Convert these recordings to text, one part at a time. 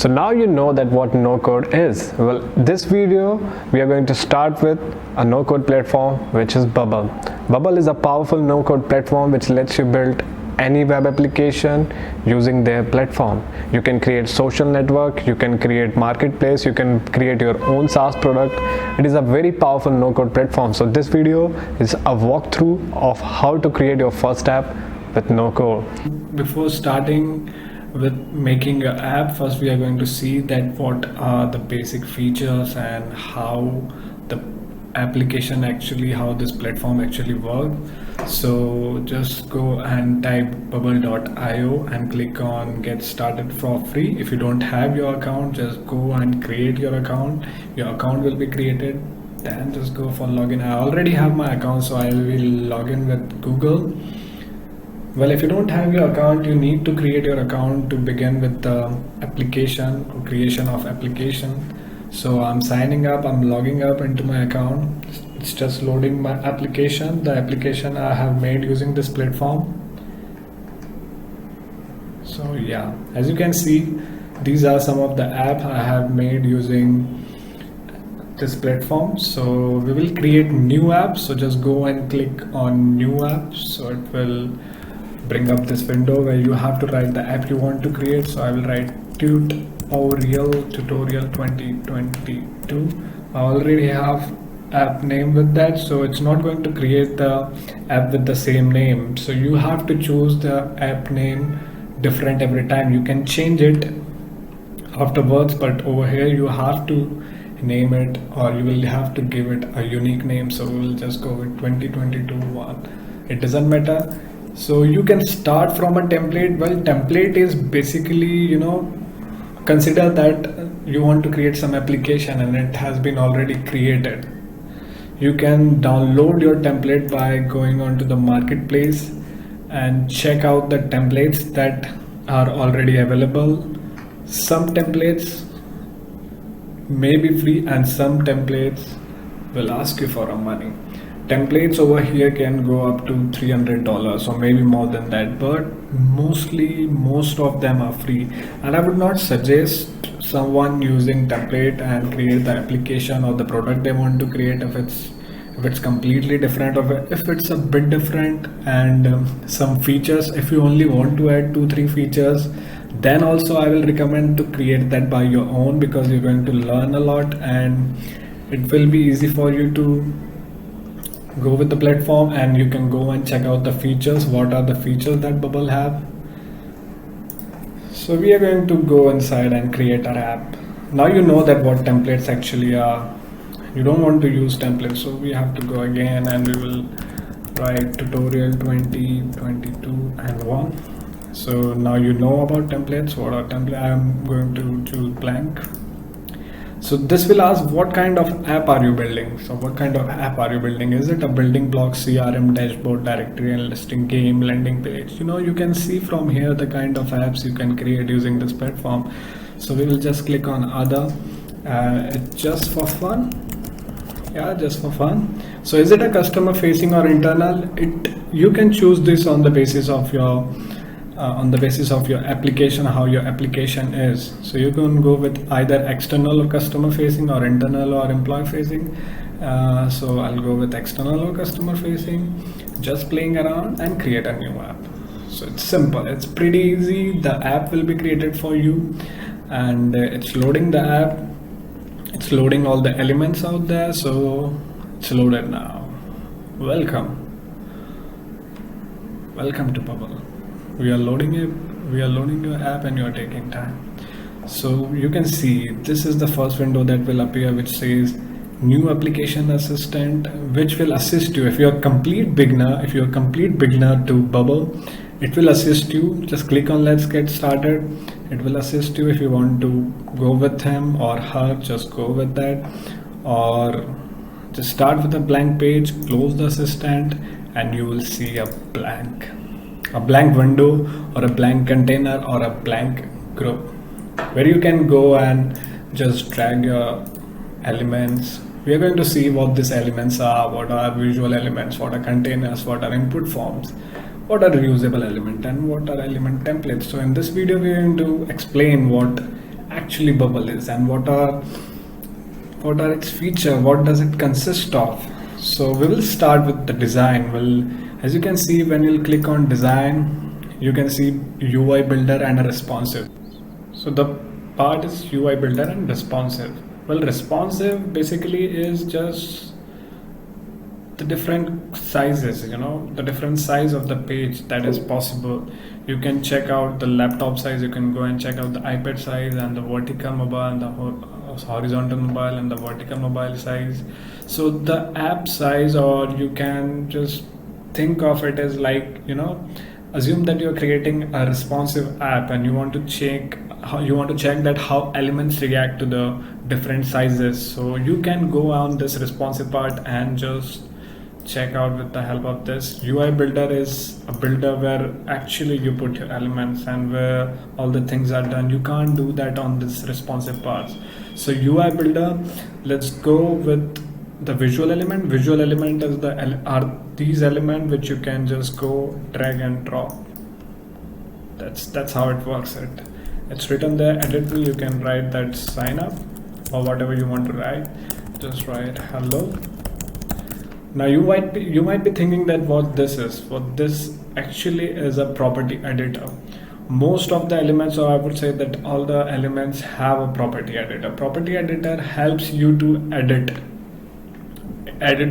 So now you know that what no code is. Well, this video we are going to start with a no code platform, which is Bubble. Bubble is a powerful no code platform which lets you build any web application using their platform. You can create social network, you can create marketplace, you can create your own SaaS product. It is a very powerful no code platform. So this video is a walkthrough of how to create your first app with no code. Before starting with making an app, first we are going to see that what are the basic features and how the application actually, how this platform actually works. So just go and type bubble.io and click on get started for free. If you don't have your account, just go and create your account. Your account will be created, then just go for login. I already have my account, so I will log in with Google. Well, if you don't have your account, you need to create your account to begin with the application or creation of application. So I'm signing up, I'm logging up into my account. It's just loading my application, the application I have made using this platform. So yeah, as you can see, these are some of the apps I have made using this platform. So we will create new apps. So just go and click on new apps. So it will bring up this window where you have to write the app you want to create. So I will write tutorial 2022. I already have app name with that, so it's not going to create the app with the same name. So you have to choose the app name different every time. You can change it afterwards, but over here you have to name it, or you will have to give it a unique name. So we'll just go with 2022 one. It doesn't matter. So you can start from a template. Well, template is basically, consider that you want to create some application and it has been already created. You can download your template by going onto the marketplace and check out the templates that are already available. Some templates may be free and some templates will ask you for a money. Templates over here can go up to $300 or maybe more than that, but most of them are free, and I would not suggest someone using template and create the application or the product they want to create if it's completely different, or if it's a bit different and some features, if you only want to add 2-3 features, then also I will recommend to create that by your own, because you're going to learn a lot and it will be easy for you to go with the platform, and you can go and check out the features. What are the features that Bubble have? So we are going to go inside and create our app. Now you know that what templates actually are. You don't want to use templates, so we have to go again and we will write tutorial 2022 and 1. So now you know about templates. What are templates? I am going to choose blank. So this will ask what kind of app are you building. So what kind of app are you building? Is it a building block, CRM, dashboard, directory and listing, game, landing page? You can see from here the kind of apps you can create using this platform. So we will just click on other. It's just for fun. Yeah, just for fun. So is it a customer facing or internal? You can choose this on the basis of your application, how your application is. So you can go with either external or customer facing, or internal or employee facing. So I'll go with external or customer facing, just playing around and create a new app. So it's simple, it's pretty easy. The app will be created for you, and it's loading the app. It's loading all the elements out there. So it's loaded now. Welcome to Bubble. We are loading it. We are loading your app and you are taking time. So you can see this is the first window that will appear, which says new application assistant, which will assist you if you're a complete beginner. If you're a complete beginner to Bubble, it will assist you. Just click on let's get started. It will assist you. If you want to go with him or her, just go with that, or just start with a blank page, close the assistant, and you will see a blank window or a blank container or a blank group where you can go and just drag your elements. We are going to see what these elements are, what are visual elements, what are containers, what are input forms, what are reusable element, and what are element templates. So in this video we are going to explain what actually Bubble is and what are its feature, what does it consist of. So we will start with the design. Well, as you can see, when you click on design, you can see UI builder and a responsive. So the part is UI builder and responsive. Well, responsive basically is just the different sizes, the different size of the page that is possible. You can check out the laptop size, you can go and check out the iPad size and the vertical mobile and the horizontal mobile and the vertical mobile size. So the app size, or you can just think of it as like, assume that you're creating a responsive app and you want to check that how elements react to the different sizes. So you can go on this responsive part and just check out with the help of this. UI builder is a builder where actually you put your elements and where all the things are done. You can't do that on this responsive parts. So UI builder, let's go with the visual element. Visual element is are these elements which you can just go drag and drop. That's how it works. It's written there. Edit view, you can write that sign up or whatever you want to write. Just write hello. Now you might be thinking that what this is. What this actually is a property editor. Most of the elements, or I would say that all the elements have a property editor. Property editor helps you to edit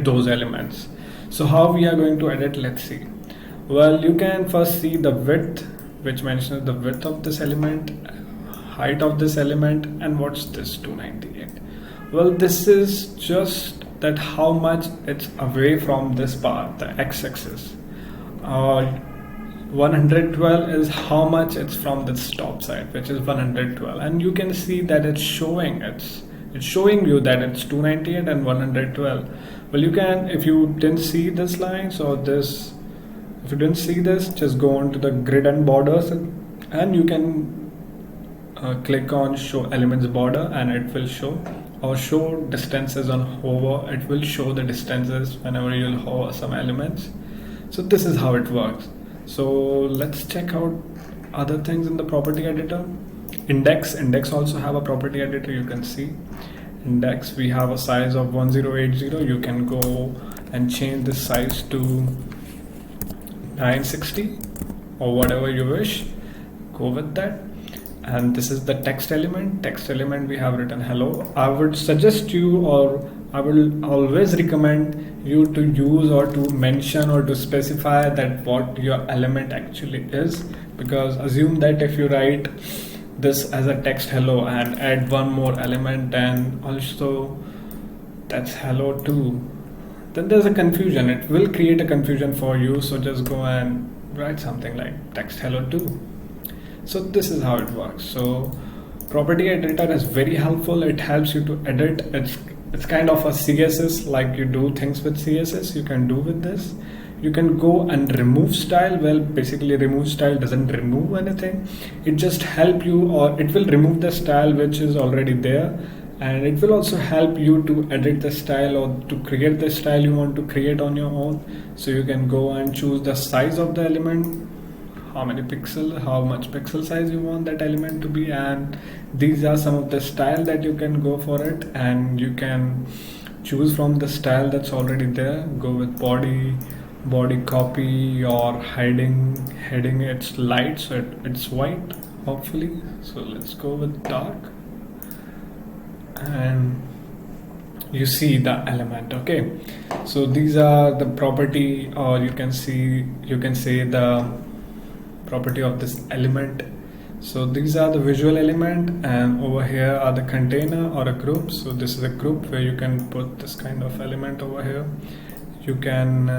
those elements. So how we are going to edit, let's see. Well, you can first see the width, which mentions the width of this element, height of this element, and what's this 298. Well, this is just that how much it's away from this part, the x-axis. 112 is how much it's from the top side, which is 112, and you can see that it's showing you that it's 298 and 112. Well, you can, if you didn't see this line, so this, if you didn't see this, just go on to the grid and borders, and you can click on show elements border, and it will show, or show distances on hover. It will show the distances whenever you'll hover some elements. So this is how it works. So let's check out other things in the property editor. Index also have a property editor. You can see index, we have a size of 1080. You can go and change the size to 960 or whatever you wish. Go with that. And this is the text element. We have written hello. I would suggest you, or I will always recommend you to use or to mention or to specify that what your element actually is, because assume that if you write this as a text hello and add one more element and also that's hello too, then there's a confusion. It will create a confusion for you. So just go and write something like text hello too. So this is how it works. So property editor is very helpful. It helps you to edit. It's kind of a CSS, like you do things with CSS, you can do with this. You can go and remove style. Well, basically remove style doesn't remove anything. It just help you, or it will remove the style which is already there, and it will also help you to edit the style or to create the style you want to create on your own. So you can go and choose the size of the element, how much pixel size you want that element to be, and these are some of the style that you can go for it, and you can choose from the style that's already there. Go with body copy, or heading it's light, so it's white hopefully. So let's go with dark, and you see the element. Okay, so these are the property, or you can say the property of this element. So these are the visual element, and over here are the container or a group. So this is a group where you can put this kind of element over here. You can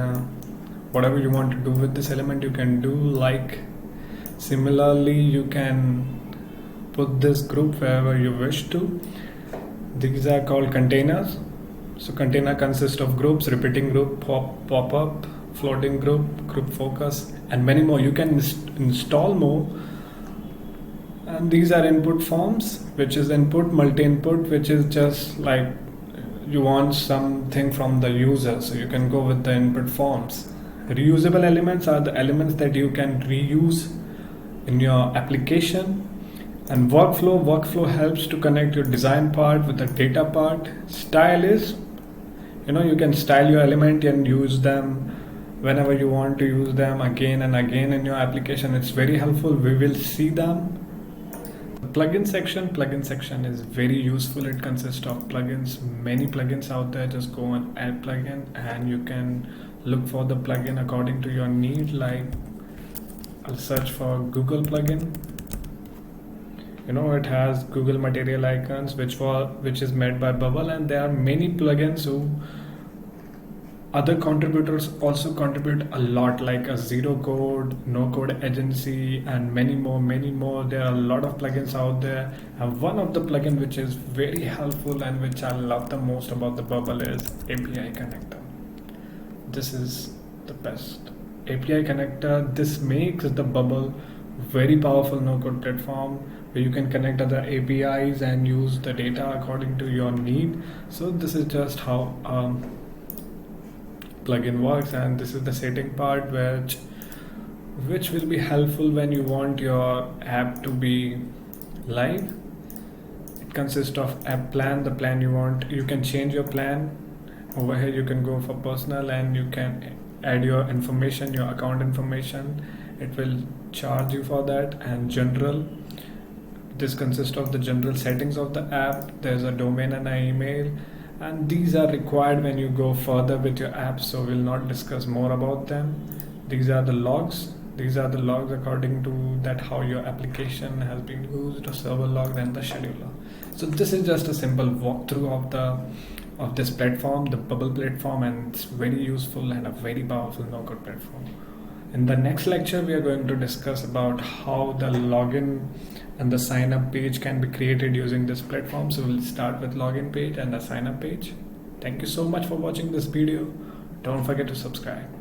whatever you want to do with this element you can do. Like similarly, you can put this group wherever you wish to. These are called containers. So container consists of groups, repeating group, pop-up, floating group focus, and many more. You can install more. And these are input forms, which is input, multi-input, which is just like you want something from the user, so you can go with the input forms. Reusable elements are the elements that you can reuse in your application. And workflow helps to connect your design part with the data part. Style is, you can style your element and use them whenever you want to use them again and again in your application. It's very helpful. We will see them. The plugin section is very useful. It consists of plugins, many plugins out there. Just go and add plugin and you can look for the plugin according to your need. Like I'll search for Google plugin. It has Google material icons which is made by Bubble, and there are many plugins who other contributors also contribute a lot, like a zero code, no code agency, and many more. There are a lot of plugins out there, and one of the plugin which is very helpful and which I love the most about the Bubble is API connector. This is the best API connector. This makes the Bubble very powerful no code platform where you can connect other APIs and use the data according to your need. So this is just how plugin works, and this is the setting part which will be helpful when you want your app to be live. It consists of app plan, the plan you want. You can change your plan. Over here you can go for personal and you can add your information, your account information. It will charge you for that. And general, this consists of the general settings of the app. There's a domain and an email, and these are required when you go further with your app, so we'll not discuss more about them. These are the logs according to that how your application has been used, or server log, then the scheduler. So this is just a simple walkthrough of this platform, the Bubble platform, and it's very useful and a very powerful no-code platform. In the next lecture, we are going to discuss about how the login and the sign up page can be created using this platform. So we'll start with login page and the sign up page. Thank you so much for watching this video. Don't forget to subscribe.